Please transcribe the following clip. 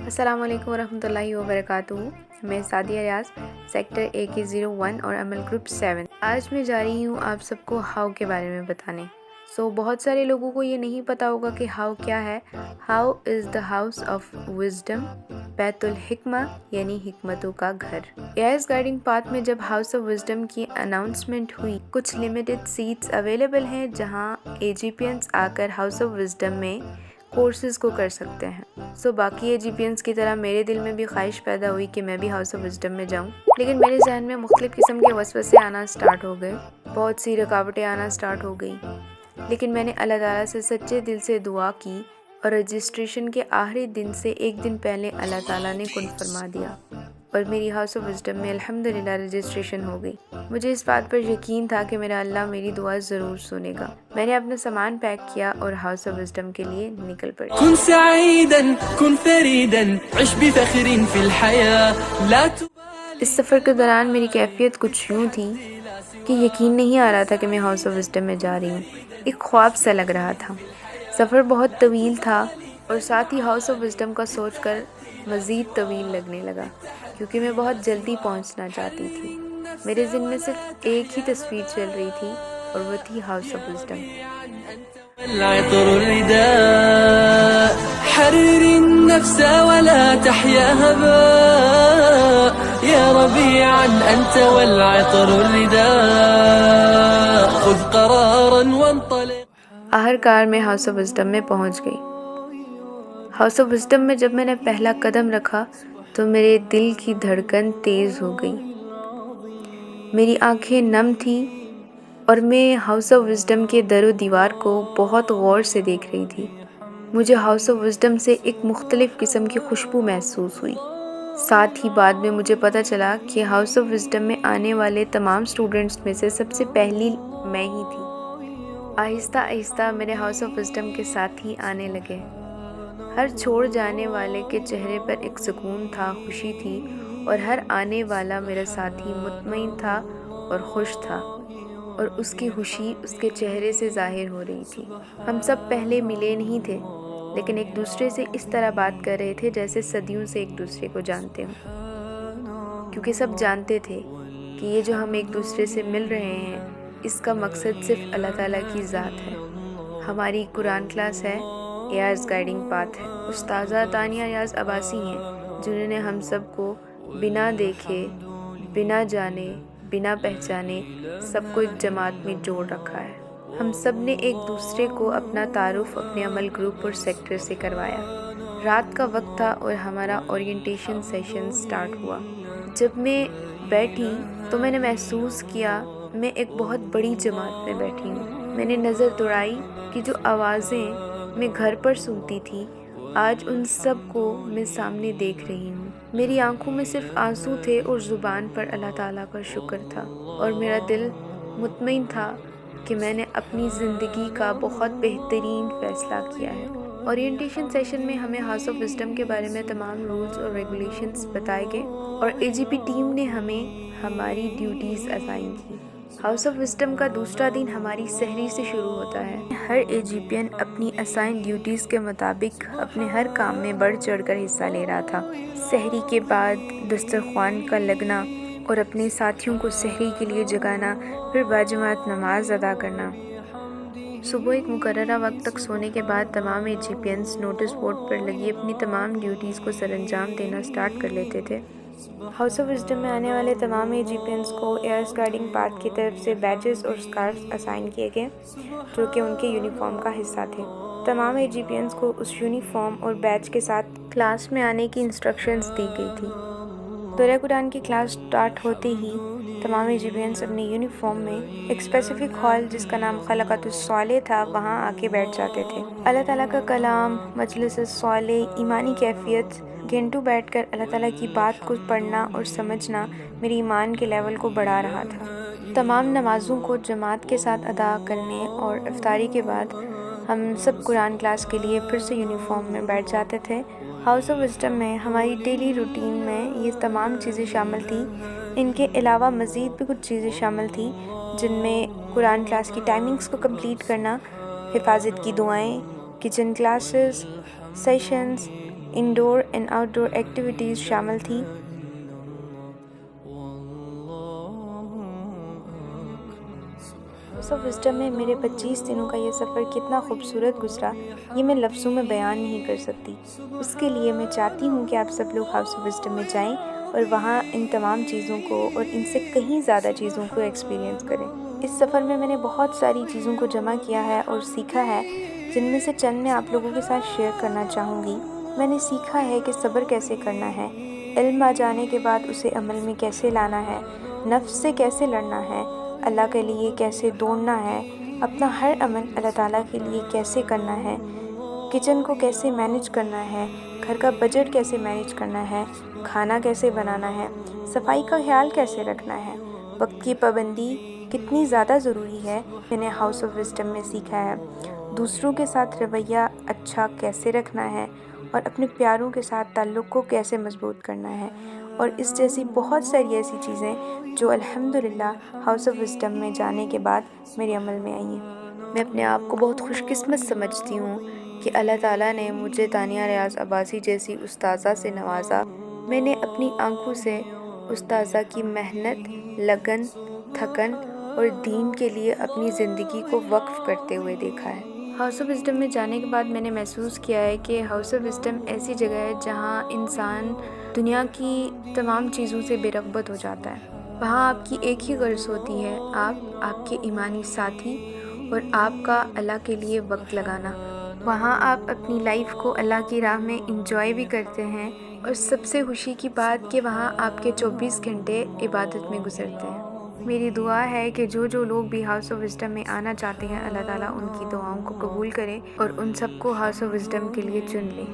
السلام علیکم ورحمۃ اللہ وبرکاتہ۔ میں سعدیہ ریاض، سیکٹر AK01 اور عمل گروپ 7۔ آج میں جا رہی ہوں آپ سب کو ہاؤ کے بارے میں بتانے۔ بہت سارے لوگوں کو یہ نہیں پتا ہوگا کہ ہاؤ کیا ہے۔ How is the house of wisdom, بیت الحکمہ یعنی حکمتوں کا گھر۔ ایئرز گائیڈنگ پاتھ میں جب ہاؤس آف وزڈم کی اناؤنسمنٹ ہوئی، کچھ لمیٹڈ سیٹس اویلیبل ہیں جہاں AGPNs آ کر ہاؤس آف وزڈم میں کورسز کو کر سکتے ہیں۔ باقی AGPNs کی طرح میرے دل میں بھی خواہش پیدا ہوئی کہ میں بھی ہاؤس آف وزڈم میں جاؤں، لیکن میرے ذہن میں مختلف قسم کے وسوسے آنا سٹارٹ ہو گئے، بہت سی رکاوٹیں آنا سٹارٹ ہو گئی، لیکن میں نے اللہ تعالیٰ سے سچے دل سے دعا کی اور رجسٹریشن کے آخری دن سے ایک دن پہلے اللہ تعالیٰ نے کن فرما دیا اور میری ہاؤس آف وزڈم میں الحمدللہ رجسٹریشن ہو گئی۔ مجھے اس بات پر یقین تھا کہ میرا اللہ میری دعا ضرور سنے گا۔ میں نے اپنا سامان پیک کیا اور ہاؤس آف وزڈم کے لیے نکل پڑی۔ كن سعيدا كن فريدا عش بفخر في الحياة لا تبالي۔ اس سفر کے دوران میری کیفیت کچھ یوں تھی کہ یقین نہیں آ رہا تھا کہ میں ہاؤس آف وزڈم میں جا رہی ہوں، ایک خواب سا لگ رہا تھا۔ سفر بہت طویل تھا اور ساتھ ہی ہاؤس آف وزڈم کا سوچ کر مزید طویل لگنے لگا، کیونکہ میں بہت جلدی پہنچنا چاہتی تھی۔ میرے ذہن میں صرف ایک ہی تصویر چل رہی تھی اور وہ تھی ہاؤس آف وزڈم۔ العطر الرداء حرر النفس ولا تحيا هباء يا ربيعا أنت والعطر الرداء خذ قرارا وانطلق۔ آخر کار میں ہاؤس آف وزڈم میں پہنچ گئی۔ ہاؤس آف وزڈم میں جب میں نے پہلا قدم رکھا تو میرے دل کی دھڑکن تیز ہو گئی، میری آنکھیں نم تھیں اور میں ہاؤس آف وزڈم کے در و دیوار کو بہت غور سے دیکھ رہی تھی۔ مجھے ہاؤس آف وزڈم سے ایک مختلف قسم کی خوشبو محسوس ہوئی۔ ساتھ ہی بعد میں مجھے پتہ چلا کہ ہاؤس آف وزڈم میں آنے والے تمام اسٹوڈنٹس میں سے سب سے پہلی میں ہی تھی۔ آہستہ آہستہ میرے ہاؤس آف وزڈم کے ساتھی آنے لگے۔ ہر چھوڑ جانے والے کے چہرے پر ایک سکون تھا، خوشی تھی، اور ہر آنے والا میرا ساتھی مطمئن تھا اور خوش تھا، اور اس کی خوشی اس کے چہرے سے ظاہر ہو رہی تھی۔ ہم سب پہلے ملے نہیں تھے، لیکن ایک دوسرے سے اس طرح بات کر رہے تھے جیسے صدیوں سے ایک دوسرے کو جانتے ہوں، کیونکہ سب جانتے تھے کہ یہ جو ہم ایک دوسرے سے مل رہے ہیں اس کا مقصد صرف اللہ تعالیٰ کی ذات ہے۔ ہماری قرآن کلاس ہے، ایئرز گائیڈنگ پاتھ ہے۔ استاذہ تانیہ ریاض عباسی ہیں جنہوں نے ہم سب کو بنا دیکھے، بنا جانے، بنا پہچانے سب کو ایک جماعت میں جوڑ رکھا ہے۔ ہم سب نے ایک دوسرے کو اپنا تعارف اپنے عمل گروپ اور سیکٹر سے کروایا۔ رات کا وقت تھا اور ہمارا اورینٹیشن سیشن سٹارٹ ہوا۔ جب میں بیٹھی تو میں نے محسوس کیا میں ایک بہت بڑی جماعت میں بیٹھی ہوں۔ میں نے نظر دوڑائی کہ جو آوازیں میں گھر پر سنتی تھی آج ان سب کو میں سامنے دیکھ رہی ہوں۔ میری آنکھوں میں صرف آنسو تھے اور زبان پر اللہ تعالیٰ کا شکر تھا، اور میرا دل مطمئن تھا کہ میں نے اپنی زندگی کا بہت بہترین فیصلہ کیا ہے۔ اورینٹیشن سیشن میں ہمیں ہاؤس آف وزڈم کے بارے میں تمام رولز اور ریگولیشنز بتائے گئے اور AGP ٹیم نے ہمیں ہماری ڈیوٹیز اسائن کی۔ ہاؤس آف وزڈم کا دوسرا دن ہماری سحری سے شروع ہوتا ہے۔ ہر AGPN اپنی اسائن ڈیوٹیز کے مطابق اپنے ہر کام میں بڑھ چڑھ کر حصہ لے رہا تھا۔ سحری کے بعد دسترخوان کا لگنا اور اپنے ساتھیوں کو سحری کے لیے جگانا، پھر باجماعت نماز ادا کرنا۔ صبح ایک مقررہ وقت تک سونے کے بعد تمام AGPNs نوٹس بورڈ پر لگی اپنی تمام ڈیوٹیز کو سر انجام دینا سٹارٹ کر لیتے تھے۔ ہاؤس آف وزڈم میں آنے والے تمام AGPNs کو ایئرز گائیڈنگ پاتھ کی طرف سے بیجز اور اسکارفز اسائن کیے گئے جو کہ ان کے یونیفارم کا حصہ تھے۔ تمام AGPNs کو اس یونیفارم اور بیج کے ساتھ کلاس میں آنے کی انسٹرکشنز دی گئی تھی۔ دورہ قرآن کی کلاس سٹارٹ ہوتے ہی تمام AGPNs اپنے یونیفارم میں ایک اسپیسیفک ہال جس کا نام خلقۃ الصالح تھا وہاں آ کے بیٹھ جاتے تھے۔ اللہ تعالیٰ کا کلام، مجلس الصالح، ایمانی کیفیت، گھنٹوں بیٹھ کر اللہ تعالیٰ کی بات کو پڑھنا اور سمجھنا میری ایمان کے لیول کو بڑھا رہا تھا۔ تمام نمازوں کو جماعت کے ساتھ ادا کرنے اور افطاری کے بعد ہم سب قرآن کلاس کے لیے پھر سے یونیفارم میں بیٹھ جاتے تھے۔ ہاؤس آف وزڈم میں ہماری ڈیلی روٹین میں یہ تمام چیزیں شامل تھیں۔ ان کے علاوہ مزید بھی کچھ چیزیں شامل تھیں جن میں قرآن کلاس کی ٹائمنگز کو کمپلیٹ کرنا، حفاظت کی دعائیں، kitchen classes, sessions, indoor and outdoor activities شامل تھیں۔ ہاؤس آف وزڈم میں میرے 25 دنوں کا یہ سفر کتنا خوبصورت گزرا، یہ میں لفظوں میں بیان نہیں کر سکتی۔ اس کے لیے میں چاہتی ہوں کہ آپ سب لوگ ہاؤس آف وزڈم میں جائیں اور وہاں ان تمام چیزوں کو اور ان سے کہیں زیادہ چیزوں کو ایکسپیرینس کریں۔ اس سفر میں نے بہت ساری چیزوں کو جمع کیا ہے اور سیکھا ہے، جن میں سے چند میں آپ لوگوں کے ساتھ شیئر کرنا چاہوں گی۔ میں نے سیکھا ہے کہ صبر کیسے کرنا ہے، علم آ جانے کے بعد اسے عمل میں کیسے لانا ہے، نفس سے کیسے لڑنا ہے، اللہ کے لیے کیسے دوڑنا ہے، اپنا ہر عمل اللہ تعالیٰ کے لیے کیسے کرنا ہے، کچن کو کیسے مینیج کرنا ہے، گھر کا بجٹ کیسے مینیج کرنا ہے، کھانا کیسے بنانا ہے، صفائی کا خیال کیسے رکھنا ہے، وقت کی پابندی کتنی زیادہ ضروری ہے، میں نے ہاؤس آف وزڈم میں سیکھا ہے۔ دوسروں کے ساتھ رویہ اچھا کیسے رکھنا ہے اور اپنے پیاروں کے ساتھ تعلق کو کیسے مضبوط کرنا ہے، اور اس جیسی بہت ساری ایسی چیزیں جو الحمدللہ ہاؤس آف وزڈم میں جانے کے بعد میرے عمل میں آئی ہیں۔ میں اپنے آپ کو بہت خوش قسمت سمجھتی ہوں کہ اللہ تعالیٰ نے مجھے تانیہ ریاض عباسی جیسی استاذہ سے نوازا۔ میں نے اپنی آنکھوں سے استاذہ کی محنت، لگن، تھکن اور دین کے لیے اپنی زندگی کو وقف کرتے ہوئے دیکھا ہے۔ ہاؤس آف وزڈم میں جانے کے بعد میں نے محسوس کیا ہے کہ ہاؤس آف وزڈم ایسی جگہ ہے جہاں انسان دنیا کی تمام چیزوں سے بے رغبت ہو جاتا ہے۔ وہاں آپ کی ایک ہی غرض ہوتی ہے، آپ کے ایمانی ساتھی اور آپ کا اللہ کے لیے وقت لگانا۔ وہاں آپ اپنی لائف کو اللہ کی راہ میں انجوائے بھی کرتے ہیں، اور سب سے خوشی کی بات کہ وہاں آپ کے 24 گھنٹے عبادت میں گزرتے ہیں۔ میری دعا ہے کہ جو لوگ بھی ہاؤس آف وزڈم میں آنا چاہتے ہیں، اللہ تعالیٰ ان کی دعاؤں کو قبول کرے اور ان سب کو ہاؤس آف وزڈم کے لیے چن لے۔